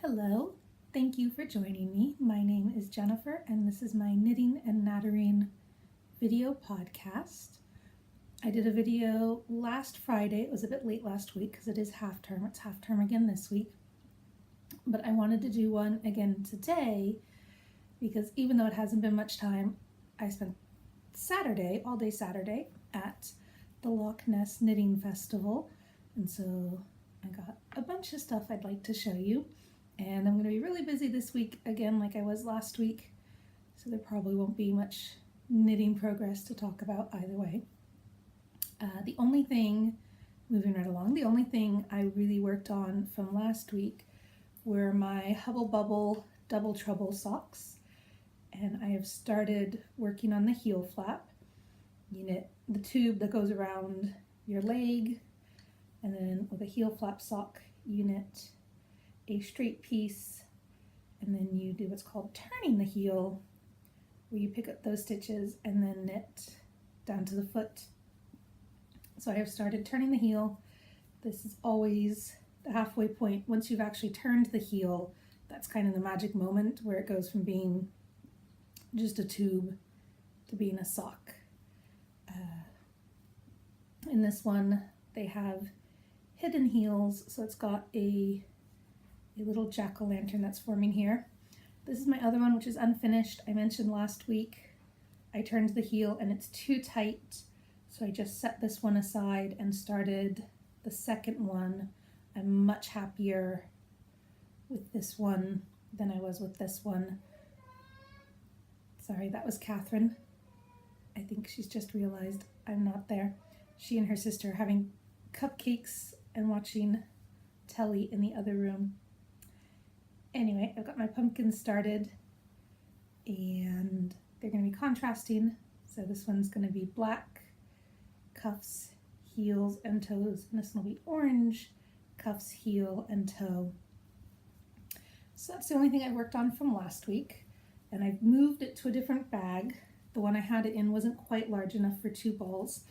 Hello, thank you for joining me. My name is Jennifer and this is my knitting and nattering video podcast. I did a video last Friday. It was a bit late last week because it is half term. It's half term again this week. But I wanted to do one again today because even though it hasn't been much time, I spent Saturday, all day Saturday, at the Loch Ness Knitting Festival. And so I got a bunch of stuff I'd like to show you. And I'm going to be really busy this week again like I was last week, so there probably won't be much knitting progress to talk about either way. Moving right along, the only thing I really worked on from last week were my Hubble Bubble Double Trouble socks, and I have started working on the heel flap. You knit the tube that goes around your leg, and then with a heel flap sock you knit a straight piece, and then you do what's called turning the heel, where you pick up those stitches and then knit down to the foot. So I have started turning the heel. This is always the halfway point. Once you've actually turned the heel, that's kind of the magic moment where it goes from being just a tube to being a sock. In this one, they have hidden heels, so it's got a little jack-o'-lantern that's forming here. This is my other one, which is unfinished. I mentioned last week I turned the heel and it's too tight, so I just set this one aside and started the second one. I'm much happier with this one than I was with this one. Sorry, that was Catherine. I think she's just realized I'm not there. She and her sister are having cupcakes and watching telly in the other room. Anyway, I've got my pumpkins started and they're going to be contrasting. So this one's going to be black cuffs, heels, and toes. And this one will be orange cuffs, heel, and toe. So that's the only thing I worked on from last week. And I've moved it to a different bag. The one I had it in wasn't quite large enough for 2 balls.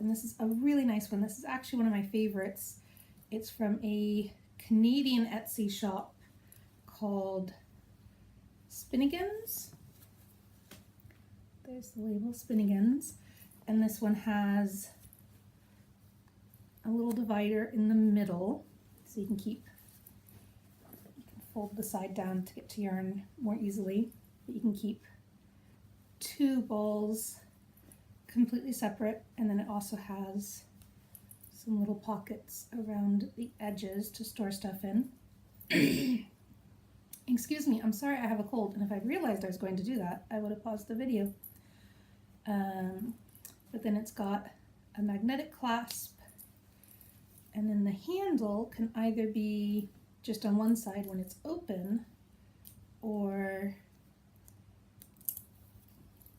And this is a really nice one. This is actually one of my favorites. It's from a Canadian Etsy shop called Spinnigans. There's the label, Spinnigans. And this one has a little divider in the middle, so you can fold the side down to get to yarn more easily, but you can keep 2 balls completely separate, and then it also has some little pockets around the edges to store stuff in. Excuse me, I'm sorry, I have a cold, and if I'd realized I was going to do that, I would have paused the video. But then it's got a magnetic clasp, and then the handle can either be just on one side when it's open, or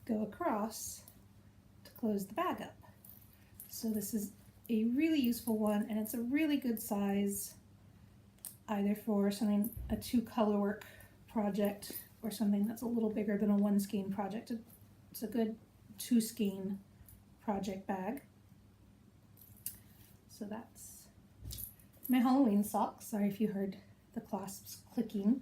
go across to close the bag up. So this is a really useful one, and it's a really good size either for something, a 2 color work project, or something that's a little bigger than a 1 skein project. It's a good 2 skein project bag. So that's my Halloween socks. Sorry if you heard the clasps clicking.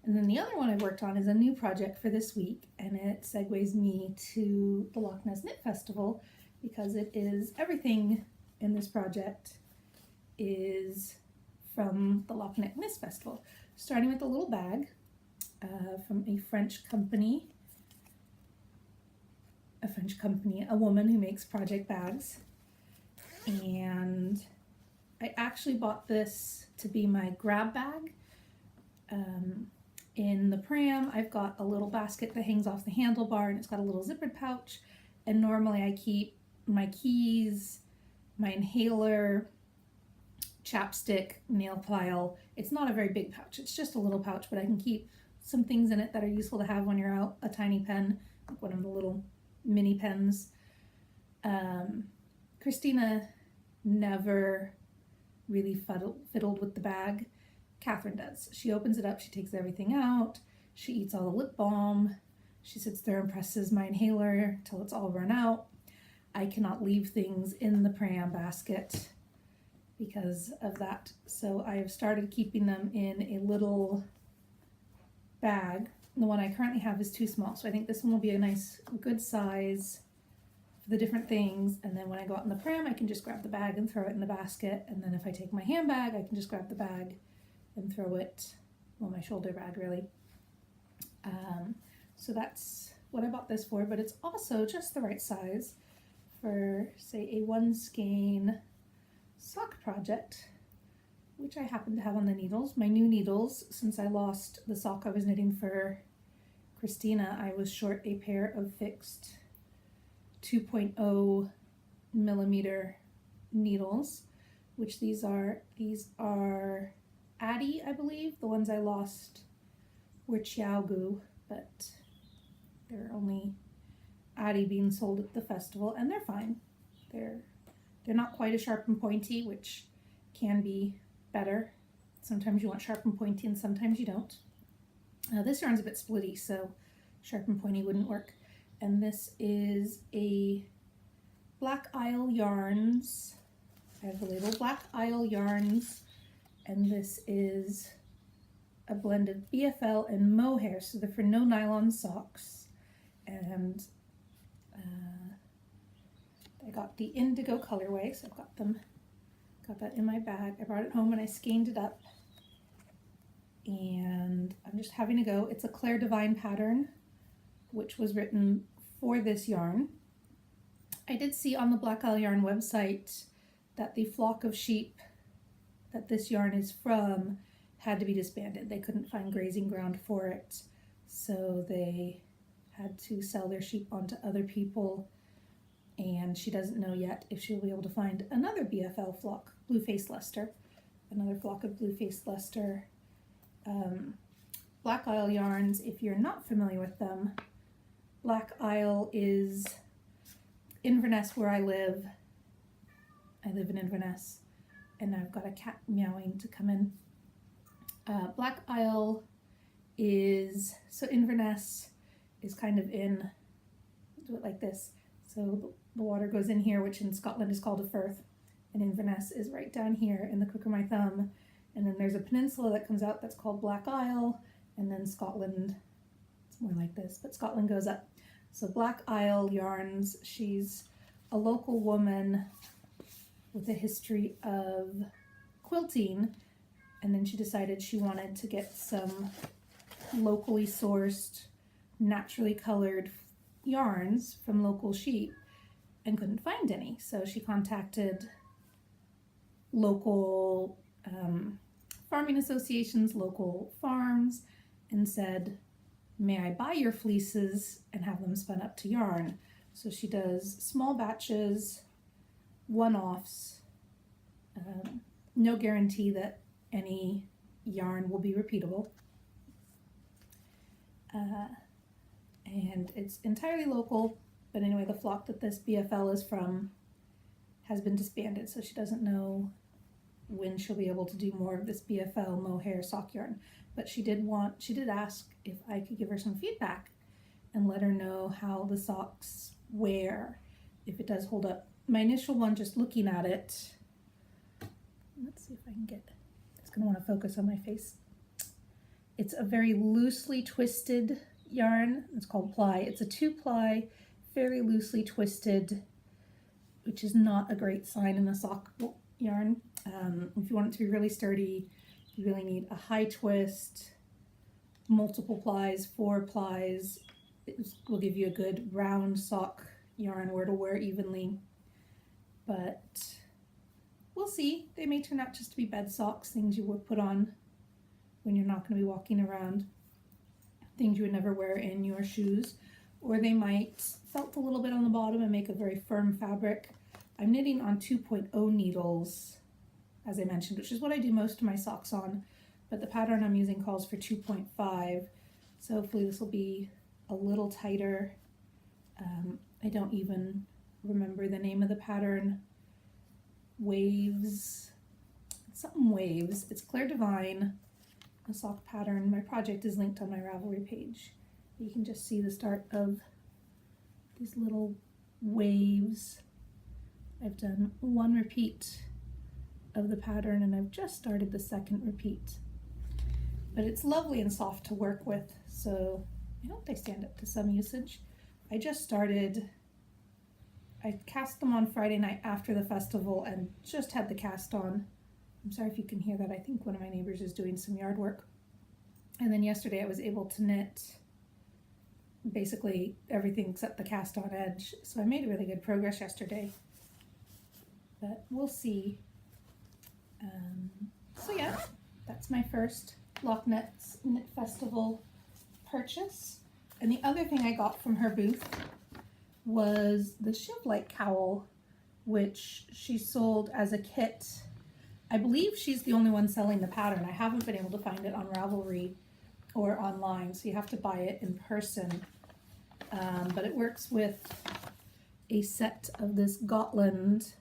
And then the other one I worked on is a new project for this week, and it segues me to the Loch Ness Knit Festival, because it is everything in this project is from the Loch Ness Festival, starting with a little bag from a French company, a woman who makes project bags. And I actually bought this to be my grab bag. In the pram, I've got a little basket that hangs off the handlebar, and it's got a little zippered pouch, and normally I keep my keys, my inhaler, chapstick, nail file. It's not a very big pouch, it's just a little pouch, but I can keep some things in it that are useful to have when you're out. A tiny pen, like one of the little mini pens. Christina never really fiddled with the bag. Catherine does. She opens it up, she takes everything out, she eats all the lip balm, she sits there and presses my inhaler till it's all run out. I cannot leave things in the pram basket because of that. So I have started keeping them in a little bag. The one I currently have is too small, so I think this one will be a nice, good size for the different things. And then when I go out in the pram, I can just grab the bag and throw it in the basket. And then if I take my handbag, I can just grab the bag and throw it, well, my shoulder bag really. So that's what I bought this for, but it's also just the right size for, say, a one skein sock project, which I happen to have on the needles. My new needles, since I lost the sock I was knitting for Christina, I was short a pair of fixed 2.0 millimeter needles, which these are Addy, I believe. The ones I lost were Chiaogu, but they're only Addy being sold at the festival, and they're fine. They're not quite as sharp and pointy, which can be better. Sometimes you want sharp and pointy and sometimes you don't. This yarn's a bit splitty, so sharp and pointy wouldn't work. And this is a Black Isle Yarns. I have the label Black Isle Yarns, and this is a blend of BFL and mohair, so they're for no nylon socks. And I got the indigo colorway, so I've got that in my bag. I brought it home and I skeined it up, and I'm just having a go. It's a Claire Divine pattern, which was written for this yarn. I did see on the Black Isle Yarn website that the flock of sheep that this yarn is from had to be disbanded. They couldn't find grazing ground for it, so they had to sell their sheep on to other people, and she doesn't know yet if she'll be able to find another BFL flock, Blue-Faced Leicester, another flock of Blue-Faced Leicester. Black Isle Yarns, if you're not familiar with them, Black Isle is Inverness where I live. I live in Inverness, and I've got a cat meowing to come in. Black Isle is, so Inverness is kind of in, do it like this. So the water goes in here, which in Scotland is called a firth, and Inverness is right down here in the crook of my thumb. And then there's a peninsula that comes out that's called Black Isle, and then Scotland, it's more like this, but Scotland goes up. So Black Isle Yarns, she's a local woman with a history of quilting, and then she decided she wanted to get some locally sourced, naturally colored yarns from local sheep and couldn't find any. So she contacted local farming associations, local farms, and said, may I buy your fleeces and have them spun up to yarn? So she does small batches, one-offs, no guarantee that any yarn will be repeatable. And it's entirely local, but anyway, the flock that this BFL is from has been disbanded, so she doesn't know when she'll be able to do more of this BFL mohair sock yarn. But she did ask if I could give her some feedback and let her know how the socks wear, if it does hold up. My initial one, just looking at it, let's see if I can get, it's gonna wanna focus on my face. It's a very loosely twisted yarn. It's called ply. It's a 2-ply, very loosely twisted, which is not a great sign in a sock yarn. If you want it to be really sturdy, you really need a high twist, multiple plies, 4 plies. It will give you a good round sock yarn where it'll wear evenly. But we'll see. They may turn out just to be bed socks, things you would put on when you're not going to be walking around, things you would never wear in your shoes, or they might felt a little bit on the bottom and make a very firm fabric. I'm knitting on 2.0 needles, as I mentioned, which is what I do most of my socks on, but the pattern I'm using calls for 2.5, so hopefully this will be a little tighter. I don't even remember the name of the pattern. Waves, something waves. It's Claire Divine, a sock pattern. My project is linked on my Ravelry page. You can just see the start of these little waves. I've done 1 repeat of the pattern and I've just started the 2nd repeat. but it's lovely and soft to work with, so I hope they stand up to some usage. I cast them on Friday night after the festival and just had the cast on. I'm sorry if you can hear that. I think one of my neighbors is doing some yard work. And then yesterday I was able to knit basically everything except the cast on edge. So I made really good progress yesterday. But we'll see. So yeah, that's my first Loch Ness Knit Festival purchase. And the other thing I got from her booth was the Shiv-like cowl, which she sold as a kit. I believe she's the only one selling the pattern. I haven't been able to find it on Ravelry or online, so you have to buy it in person. But it works with a set of this Gotland.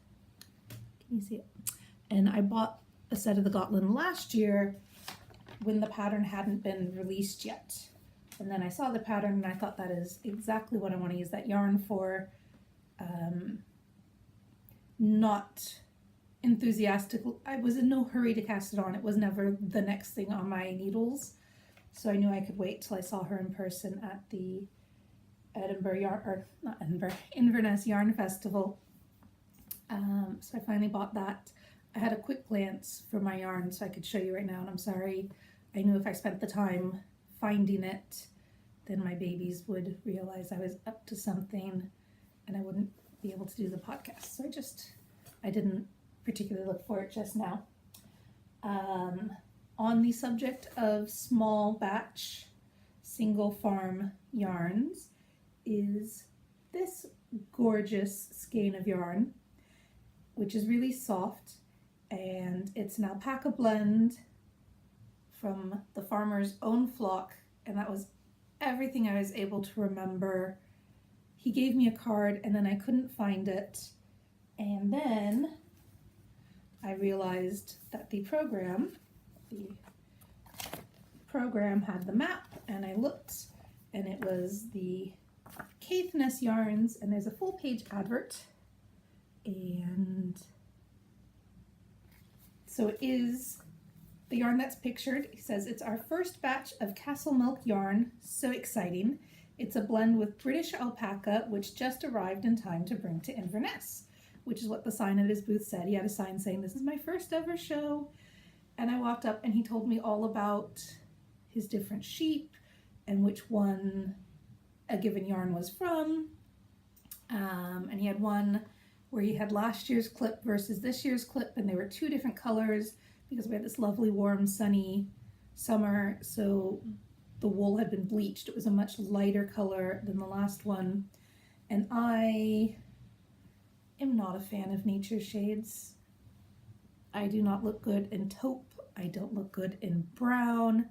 Can you see it? And I bought a set of the Gotland last year when the pattern hadn't been released yet. And then I saw the pattern and I thought that is exactly what I want to use that yarn for. Not enthusiastic. I was in no hurry to cast it on. It was never the next thing on my needles. So I knew I could wait till I saw her in person at the Inverness Yarn Festival. So I finally bought that. I had a quick glance for my yarn so I could show you right now, and I'm sorry. I knew if I spent the time finding it, then my babies would realize I was up to something and I wouldn't be able to do the podcast. So I didn't particularly look for it just now. On the subject of small batch single farm yarns is this gorgeous skein of yarn, which is really soft, and it's an alpaca blend from the farmer's own flock, and that was everything I was able to remember. He gave me a card and then I couldn't find it, and then I realized that the program had the map, and I looked and it was the Ness yarns, and there's a full page advert, and so it is the yarn that's pictured. He says, "It's our first batch of Castle Milk yarn. So exciting. It's a blend with British alpaca, which just arrived in time to bring to Inverness," which is what the sign at his booth said. He had a sign saying, "This is my first ever show." And I walked up and he told me all about his different sheep and which one a given yarn was from. And he had one where he had last year's clip versus this year's clip, and they were two different colors because we had this lovely warm sunny summer, so the wool had been bleached. It was a much lighter color than the last one, and I am not a fan of nature shades. I do not look good in taupe. I don't look good in brown.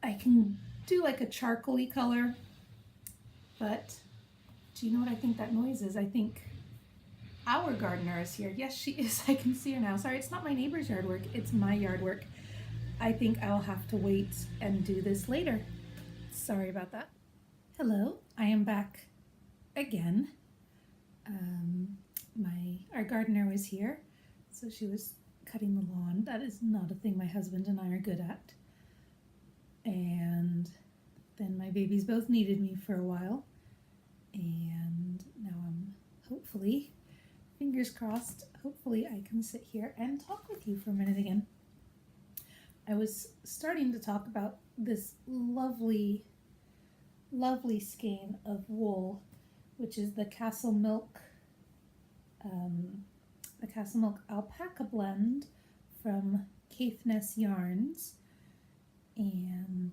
I can do like a charcoaly color, but do you know what I think that noise is? I think our gardener is here. Yes, she is. I can see her now. Sorry, it's not my neighbor's yard work. It's my yard work. I think I'll have to wait and do this later. Sorry about that. Hello, I am back again. Our gardener was here, so she was cutting the lawn. That is not a thing my husband and I are good at. And then my babies both needed me for a while, and now I'm hopefully, fingers crossed, hopefully I can sit here and talk with you for a minute again. I was starting to talk about this lovely, lovely skein of wool, which is the Castle Milk alpaca blend from Ness yarns. And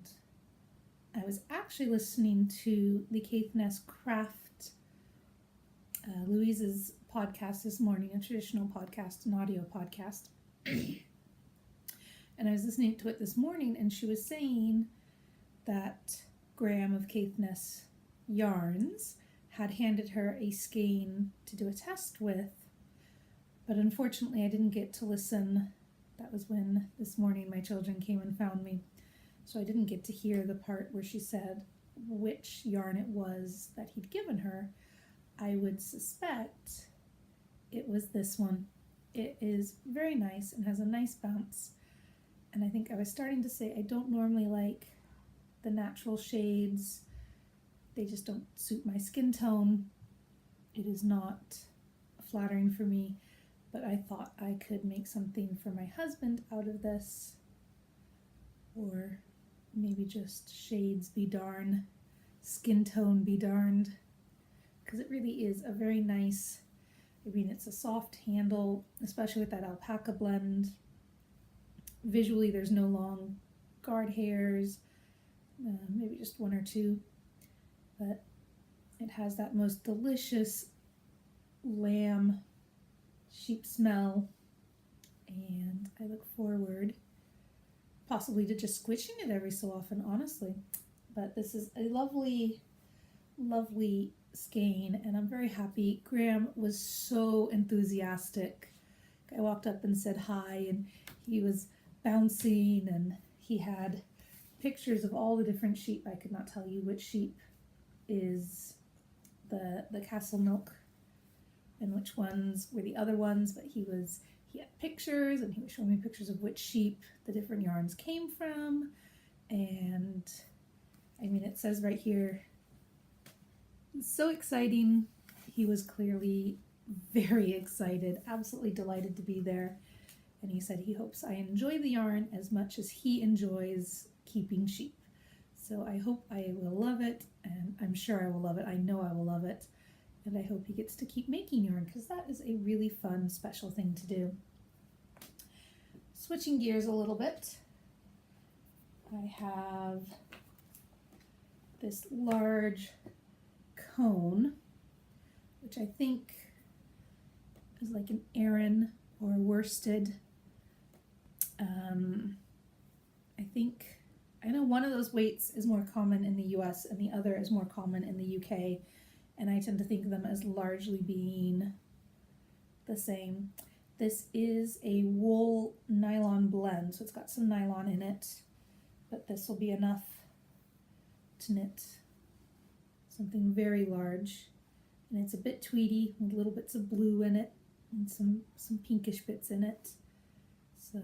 I was actually listening to the Ness Craft, Louise's podcast this morning, a traditional podcast, an audio podcast. And I was listening to it this morning, and she was saying that Graham of Ness Yarns had handed her a skein to do a test with, but unfortunately I didn't get to listen. That was when this morning my children came and found me, so I didn't get to hear the part where she said which yarn it was that he'd given her. I would suspect it was this one. It is very nice and has a nice bounce. And I think I was starting to say I don't normally like the natural shades. They just don't suit my skin tone. It is not flattering for me, but I thought I could make something for my husband out of this, or maybe just shades be darn, skin tone be darned, because it really is a very nice, I mean, it's a soft handle, especially with that alpaca blend. Visually, there's no long guard hairs, maybe just one or two, but it has that most delicious lamb sheep smell, and I look forward possibly to just squishing it every so often, honestly. But this is a lovely, lovely skein, and I'm very happy. Graham was so enthusiastic. I walked up and said hi, and he was bouncing, and he had pictures of all the different sheep. I could not tell you which sheep is the castle milk and which ones were the other ones, but he had pictures, and he was showing me pictures of which sheep the different yarns came from. And I mean, it says right here, it's so exciting. He was clearly very excited, absolutely delighted to be there. And he said he hopes I enjoy the yarn as much as he enjoys keeping sheep. So I hope I will love it, and I'm sure I will love it. I know I will love it. And I hope he gets to keep making yarn, because that is a really fun, special thing to do. Switching gears a little bit, I have this large cone, which I think is like an Aran or worsted. I know one of those weights is more common in the US and the other is more common in the UK, and I tend to think of them as largely being the same. This is a wool nylon blend, so it's got some nylon in it, but this will be enough to knit something very large. And it's a bit tweedy with little bits of blue in it and some pinkish bits in it. So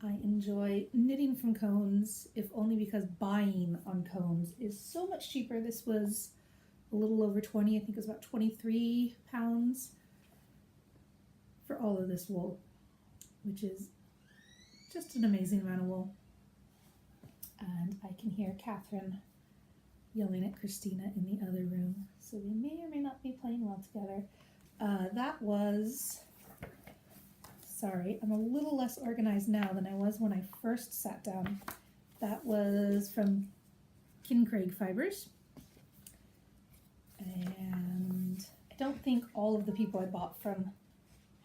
I enjoy knitting from cones, if only because buying on cones is so much cheaper. This was a little over 20, I think it was about 23 pounds for all of this wool, which is just an amazing amount of wool. And I can hear Catherine yelling at Christina in the other room, so they may or may not be playing well together. That was, sorry, I'm a little less organized now than I was when I first sat down. That was from Kincraig Fibers. And I don't think all of the people I bought from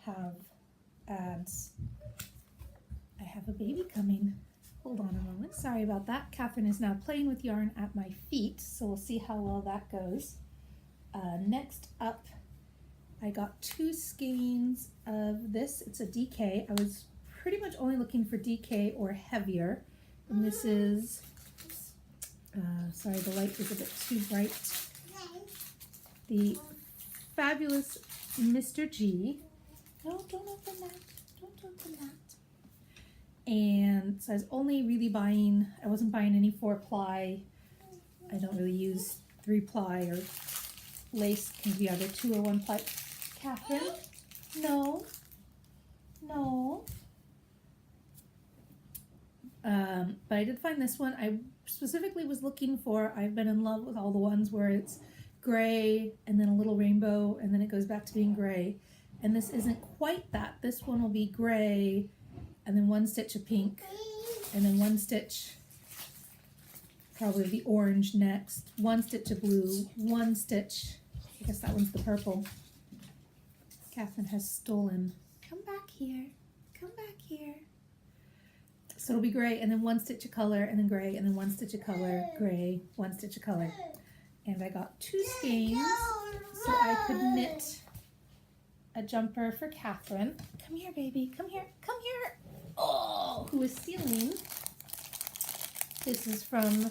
have ads. I have a baby coming. Hold on a moment. Sorry about that. Catherine is now playing with yarn at my feet, so we'll see how well that goes. Next up, I got 2 skeins of this. It's a DK. I was pretty much only looking for DK or heavier, and this is, sorry, the light is a bit too bright. The fabulous Mr. G. No, don't open that. Don't open that. And so I was only really buying, I wasn't buying any 4-ply. I don't really use 3-ply, or lace can be either 2 or 1-ply. Catherine? No. No. But I did find this one. I specifically was looking for, I've been in love with all the ones where it's gray and then a little rainbow and then it goes back to being gray. And this isn't quite that. This one will be gray and then 1 stitch of pink and then 1 stitch, probably the orange next, 1 stitch of blue, 1 stitch, I guess that one's the purple. Catherine has stolen. Come back here. Come back here. So it'll be gray and then 1 stitch of color and then gray and then 1 stitch of color, gray, 1 stitch of color. And I got 2 skeins so I could knit a jumper for Catherine. Come here, baby. Come here. Come here. Oh, who is stealing? This is from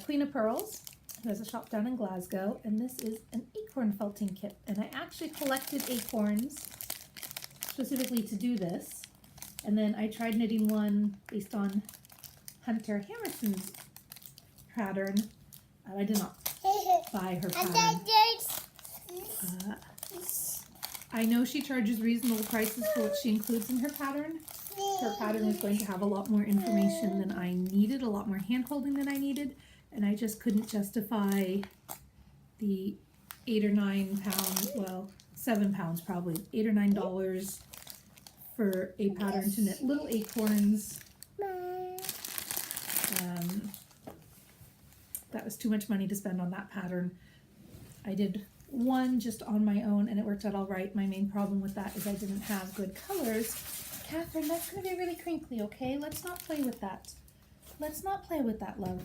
Queen of Pearls, who has a shop down in Glasgow, and this is an acorn felting kit. And I actually collected acorns specifically to do this, And then I tried knitting one based on Hunter Hammerson's pattern. I did not buy her pattern. I know she charges reasonable prices for what she includes in her pattern. Her pattern was going to have a lot more information than I needed, a lot more hand-holding than I needed, and I just couldn't justify the 8 or 9 pounds, well, 7 pounds probably, $8 or $9 for a pattern to knit little acorns. That was too much money to spend on that pattern. I did one just on my own and it worked out all right. My main problem with that is I didn't have good colors. Catherine, that's going to be really crinkly, okay? Let's not play with that. Let's not play with that, love.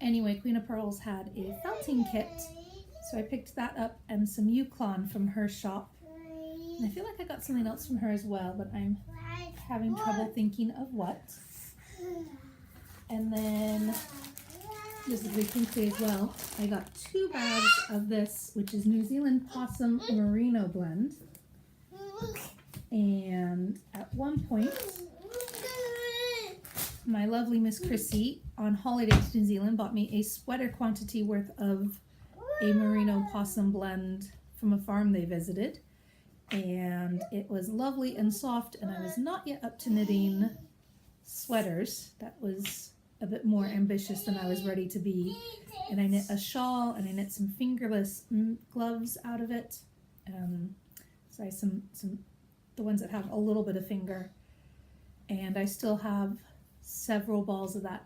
Anyway, Queen of Pearls had a felting kit, so I picked that up and some Yukon from her shop. And I feel like I got something else from her as well, but I'm having trouble thinking of what. And then, this is really crinkly as well, I got 2 bags of this, which is New Zealand Possum Merino blend. And at one point, my lovely Miss Chrissy on holiday to New Zealand bought me a sweater quantity worth of a merino possum blend from a farm they visited. And it was lovely and soft, and I was not yet up to knitting sweaters. That was a bit more ambitious than I was ready to be. And I knit a shawl, and I knit some fingerless gloves out of it. So I some the ones that have a little bit of finger. And I still have several balls of that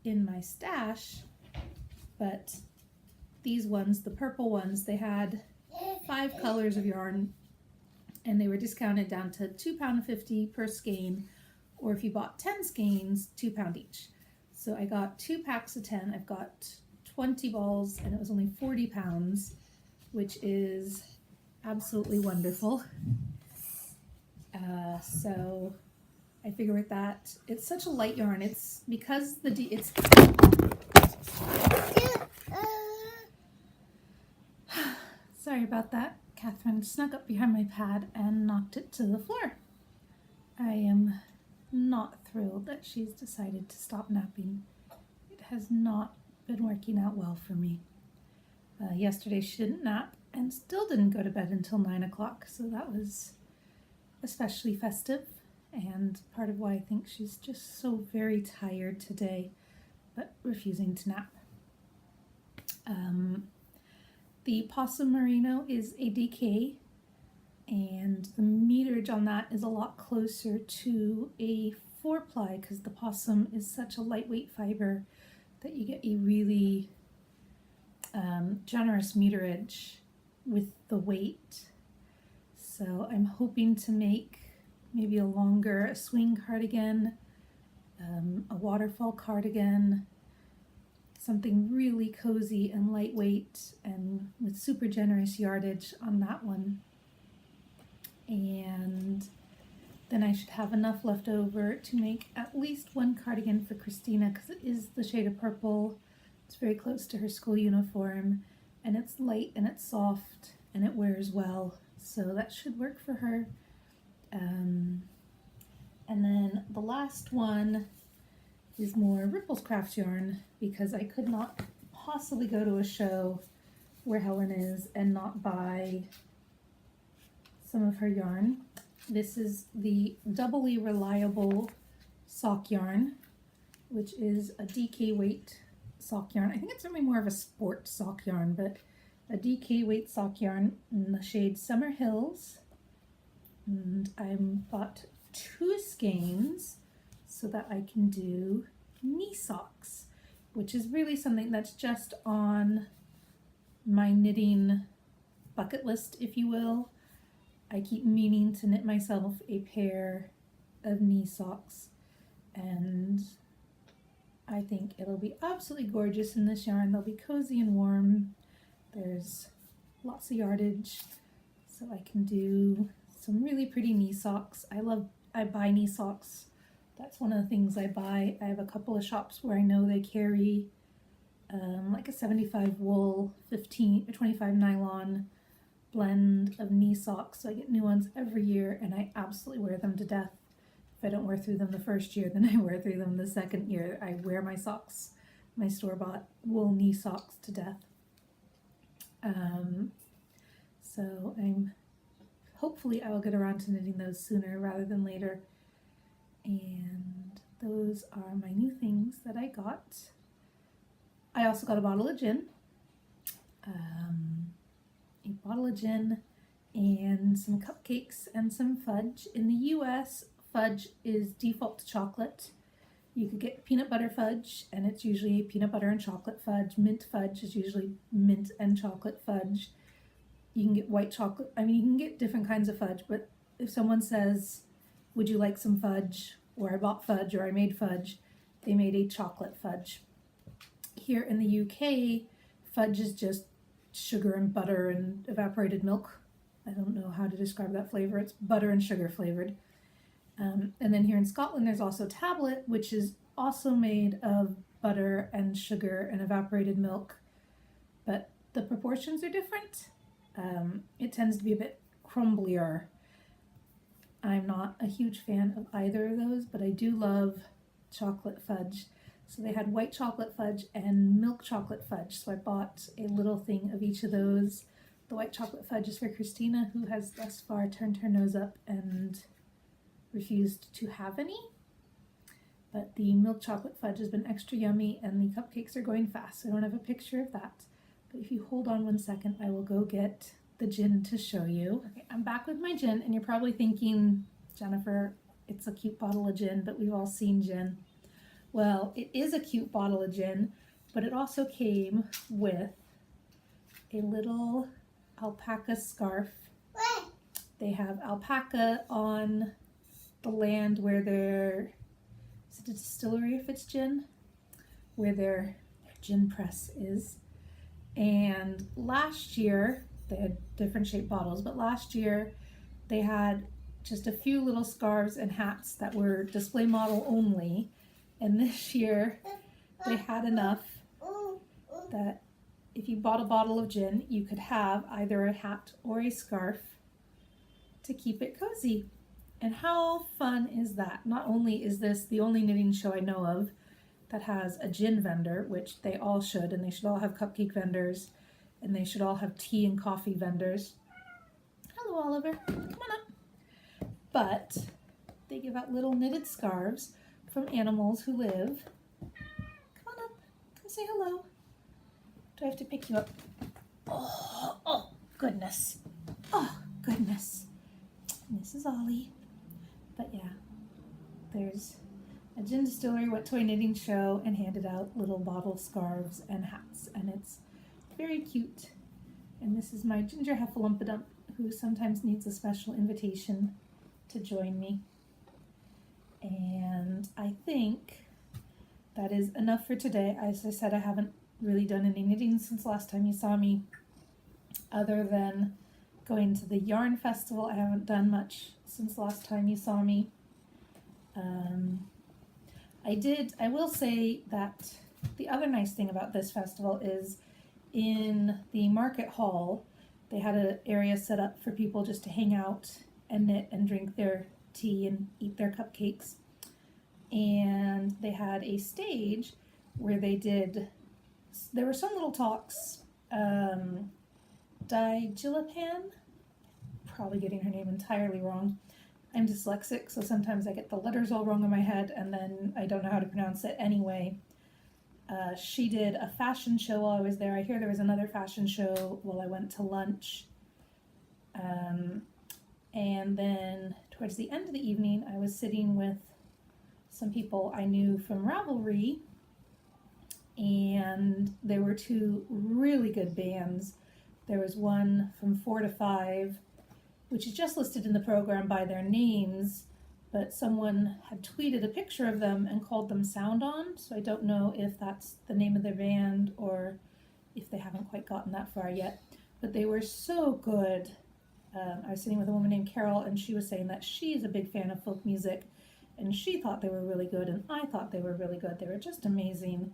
in my stash, but these ones, the purple ones, they had 5 colors of yarn and they were discounted down to £2.50 per skein, or if you bought 10 skeins, £2 each. So I got 2 packs of 10. I've got 20 balls and it was only £40, which is absolutely wonderful. So I figure with that, it's such a light yarn. It's because it's sorry about that. Catherine snuck up behind my pad and knocked it to the floor. I am not thrilled that she's decided to stop napping. It has not been working out well for me. Yesterday she didn't nap and still didn't go to bed until 9 o'clock, so that was especially festive, and part of why I think she's just so very tired today, but refusing to nap. The Possum Merino is a DK, and the meterage on that is a lot closer to a 4-ply because the possum is such a lightweight fiber that you get a really generous meterage with the weight. So I'm hoping to make maybe a swing cardigan, a waterfall cardigan, something really cozy and lightweight and with super generous yardage on that one. And then I should have enough left over to make at least one cardigan for Christina because it is the shade of purple. It's very close to her school uniform and it's light and it's soft and it wears well. So that should work for her. And then the last one is more Ripples Crafts yarn because I could not possibly go to a show where Helen is and not buy some of her yarn. This is the Doubly Reliable sock yarn, which is a DK weight sock yarn. I think it's something more of a sport sock yarn, but a DK weight sock yarn in the shade Summer Hills. And I bought 2 skeins so that I can do knee socks, which is really something that's just on my knitting bucket list, if you will. I keep meaning to knit myself a pair of knee socks, and I think it'll be absolutely gorgeous in this yarn. They'll be cozy and warm. There's lots of yardage, so I can do some really pretty knee socks. I buy knee socks. That's one of the things I buy. I have a couple of shops where I know they carry like a 75 wool, 15 or 25 nylon, blend of knee socks, so I get new ones every year, and I absolutely wear them to death. If I don't wear through them the first year, then I wear through them the second year. I wear my socks, my store-bought wool knee socks, to death. So hopefully I will get around to knitting those sooner rather than later. And those are my new things that I got. I also got a bottle of gin. A bottle of gin and some cupcakes and some fudge. In the US, fudge is default to chocolate. You could get peanut butter fudge, and it's usually peanut butter and chocolate fudge. Mint fudge is usually mint and chocolate fudge. You can get white chocolate. I mean, you can get different kinds of fudge, but if someone says, would you like some fudge, or I bought fudge, or I made fudge, they made a chocolate fudge. Here in the UK, fudge is just sugar and butter and evaporated milk. I don't know how to describe that flavor. It's butter and sugar flavored. And then here in Scotland, there's also tablet, which is also made of butter and sugar and evaporated milk, but the proportions are different. It tends to be a bit crumblier. I'm not a huge fan of either of those, but I do love chocolate fudge. So they had white chocolate fudge and milk chocolate fudge, so I bought a little thing of each of those. The white chocolate fudge is for Christina, who has thus far turned her nose up and refused to have any. But the milk chocolate fudge has been extra yummy, and the cupcakes are going fast. I don't have a picture of that. But if you hold on 1 second, I will go get the gin to show you. Okay, I'm back with my gin, and you're probably thinking, Jennifer, it's a cute bottle of gin, but we've all seen gin. Well, it is a cute bottle of gin, but it also came with a little alpaca scarf. They have alpaca on the land where is it a distillery if it's gin? Where their gin press is. And last year, they had different shaped bottles, but last year they had just a few little scarves and hats that were display model only. And this year they had enough that if you bought a bottle of gin, you could have either a hat or a scarf to keep it cozy. And how fun is that? Not only is this the only knitting show I know of that has a gin vendor, which they all should, and they should all have cupcake vendors, and they should all have tea and coffee vendors. Hello, Oliver. Come on up. But they give out little knitted scarves from animals who live. Come on up. Come say hello. Do I have to pick you up? Oh, goodness. Oh, goodness. And this is Ollie. But yeah, there's a gin distillery went to a knitting show and handed out little bottle scarves and hats, and it's very cute. And this is my ginger heffalumpadump, who sometimes needs a special invitation to join me. And I think that is enough for today. As I said, I haven't really done any knitting since last time you saw me, other than going to the yarn festival. I haven't done much since last time you saw me. I will say that the other nice thing about this festival is in the market hall, they had an area set up for people just to hang out and knit and drink their tea and eat their cupcakes. And they had a stage where there were some little talks. Digilapan, probably getting her name entirely wrong. I'm dyslexic, so sometimes I get the letters all wrong in my head, and then I don't know how to pronounce it anyway. She did a fashion show while I was there. I hear there was another fashion show while I went to lunch. And then towards the end of the evening, I was sitting with some people I knew from Ravelry, and there were two really good bands. There was one from 4 to 5, which is just listed in the program by their names, but someone had tweeted a picture of them and called them Sound On, so I don't know if that's the name of their band or if they haven't quite gotten that far yet. But they were so good. I was sitting with a woman named Carol, and she was saying that she's a big fan of folk music, and she thought they were really good, and I thought they were really good. They were just amazing.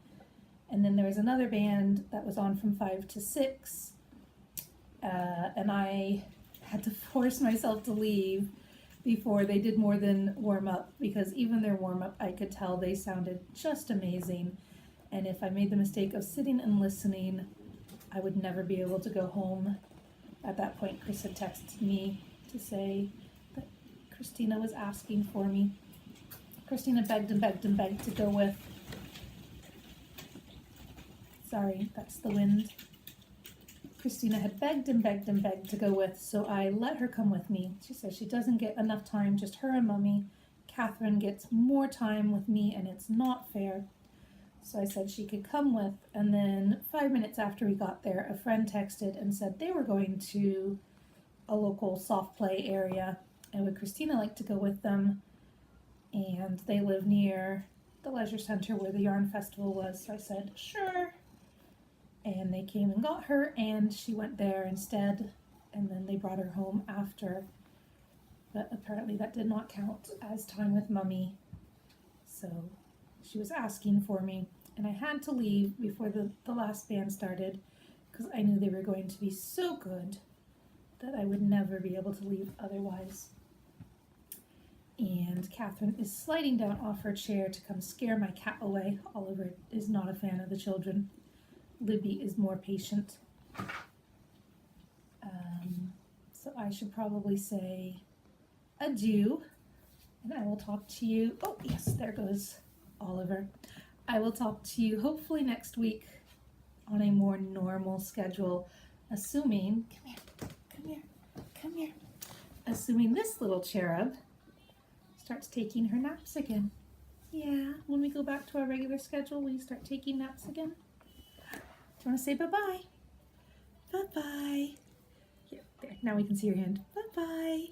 And then there was another band that was on from 5 to 6, and I had to force myself to leave before they did more than warm up, because even their warm up, I could tell they sounded just amazing. And if I made the mistake of sitting and listening, I would never be able to go home. At that point, Chris had texted me to say that Christina was asking for me. Christina begged and begged and begged to go with. Sorry, that's the wind. Christina had begged and begged and begged to go with, so I let her come with me. She says she doesn't get enough time, just her and Mommy. Catherine gets more time with me, and it's not fair. So I said she could come with, and then 5 minutes after we got there, a friend texted and said they were going to a local soft play area, and would Christina like to go with them? And they live near the leisure center where the yarn festival was, so I said sure. And they came and got her, and she went there instead, and then they brought her home after. But apparently that did not count as time with Mommy, so she was asking for me, and I had to leave before the last band started, because I knew they were going to be so good that I would never be able to leave otherwise. And Catherine is sliding down off her chair to come scare my cat away. Oliver is not a fan of the children. Libby is more patient. So I should probably say adieu, and I will talk to you. Oh yes, there goes Oliver. I will talk to you hopefully next week on a more normal schedule, assuming, come here, assuming this little cherub starts taking her naps again. Yeah, when we go back to our regular schedule, will you start taking naps again? Do you want to say bye-bye? Bye-bye. Here, there, now we can see your hand. Bye-bye.